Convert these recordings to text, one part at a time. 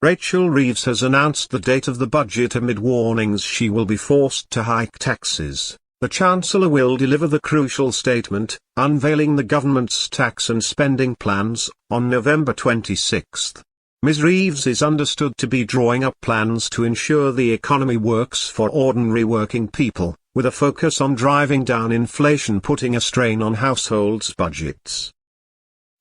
Rachel Reeves has announced the date of the budget amid warnings she will be forced to hike taxes. The Chancellor will deliver the crucial statement, unveiling the government's tax and spending plans, on November 26. Ms. Reeves is understood to be drawing up plans to ensure the economy works for ordinary working people, with a focus on driving down inflation, putting a strain on households' budgets.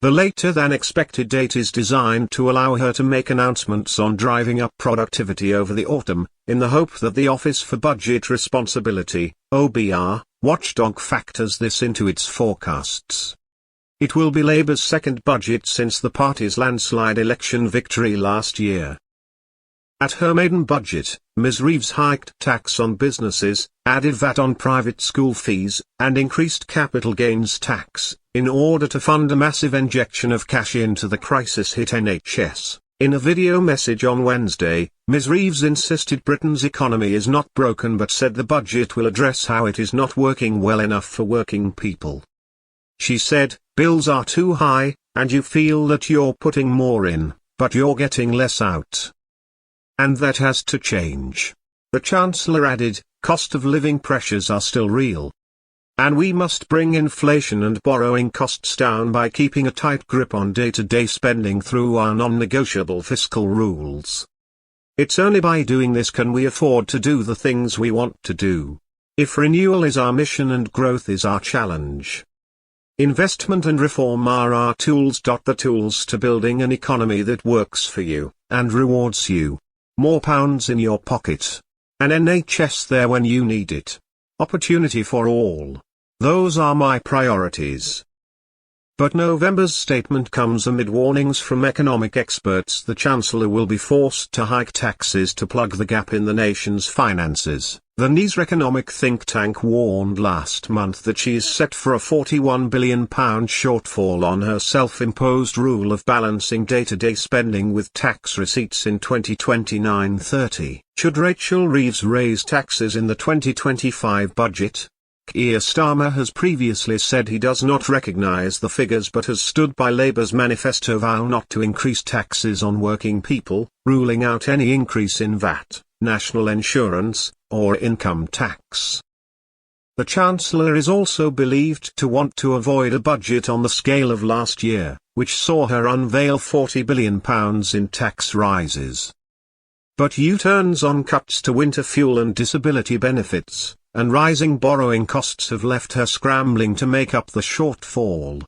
The later-than-expected date is designed to allow her to make announcements on driving up productivity over the autumn, in the hope that the Office for Budget Responsibility, OBR, watchdog factors this into its forecasts. It will be Labour's second budget since the party's landslide election victory last year. At her maiden budget, Ms. Reeves hiked tax on businesses, added VAT on private school fees, and increased capital gains tax, in order to fund a massive injection of cash into the crisis-hit NHS. In a video message on Wednesday, Ms. Reeves insisted Britain's economy is not broken but said the budget will address how it is not working well enough for working people. She said, "Bills are too high, and you feel that you're putting more in, but you're getting less out. And that has to change." The Chancellor added, "Cost of living pressures are still real. And we must bring inflation and borrowing costs down by keeping a tight grip on day-to-day spending through our non-negotiable fiscal rules. It's only by doing this can we afford to do the things we want to do. If renewal is our mission and growth is our challenge. Investment and reform are our tools. The tools to building an economy that works for you, and rewards you. More pounds in your pocket. An NHS there when you need it. Opportunity for all. Those are my priorities." But November's statement comes amid warnings from economic experts the Chancellor will be forced to hike taxes to plug the gap in the nation's finances. The NISR economic think tank warned last month that she is set for a £41 billion shortfall on her self-imposed rule of balancing day-to-day spending with tax receipts in 2029-30. Should Rachel Reeves raise taxes in the 2025 budget? Keir Starmer has previously said he does not recognise the figures but has stood by Labour's manifesto vow not to increase taxes on working people, ruling out any increase in VAT, national insurance, or income tax. The Chancellor is also believed to want to avoid a budget on the scale of last year, which saw her unveil £40 billion in tax rises. But U-turns on cuts to winter fuel and disability benefits, and rising borrowing costs have left her scrambling to make up the shortfall.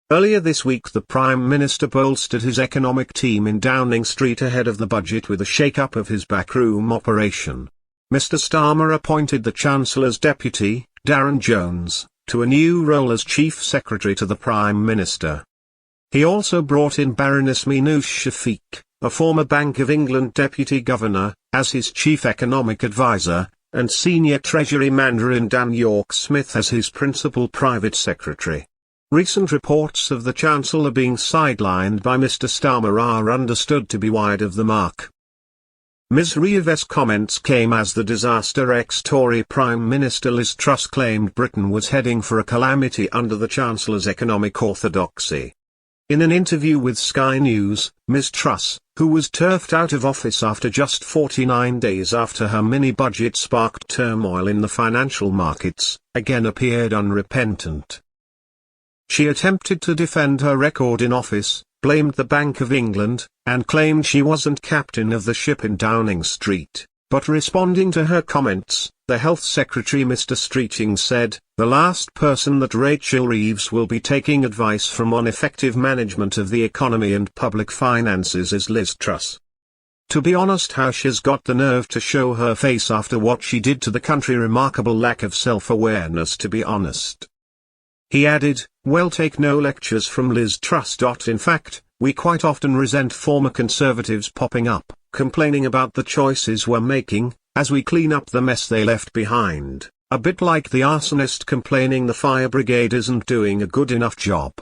Earlier this week the Prime Minister bolstered his economic team in Downing Street ahead of the budget with a shake-up of his backroom operation. Mr. Starmer appointed the Chancellor's deputy, Darren Jones, to a new role as Chief Secretary to the Prime Minister. He also brought in Baroness Minouche Shafik, a former Bank of England Deputy Governor, as his Chief Economic Advisor, and Senior Treasury Mandarin Dan York-Smith as his Principal Private Secretary. Recent reports of the Chancellor being sidelined by Mr. Starmer are understood to be wide of the mark. Ms. Reeves' comments came as the disaster ex-Tory Prime Minister Liz Truss claimed Britain was heading for a calamity under the Chancellor's economic orthodoxy. In an interview with Sky News, Ms. Truss, who was turfed out of office after just 49 days after her mini-budget sparked turmoil in the financial markets, again appeared unrepentant. She attempted to defend her record in office, blamed the Bank of England, and claimed she wasn't captain of the ship in Downing Street. But responding to her comments, the Health Secretary Mr. Streeting said, "The last person that Rachel Reeves will be taking advice from on effective management of the economy and public finances is Liz Truss. To be honest, how she's got the nerve to show her face after what she did to the country, remarkable lack of self-awareness to be honest." He added, "Well, take no lectures from Liz Truss. In fact, we quite often resent former Conservatives popping up, complaining about the choices we're making, as we clean up the mess they left behind, a bit like the arsonist complaining the fire brigade isn't doing a good enough job."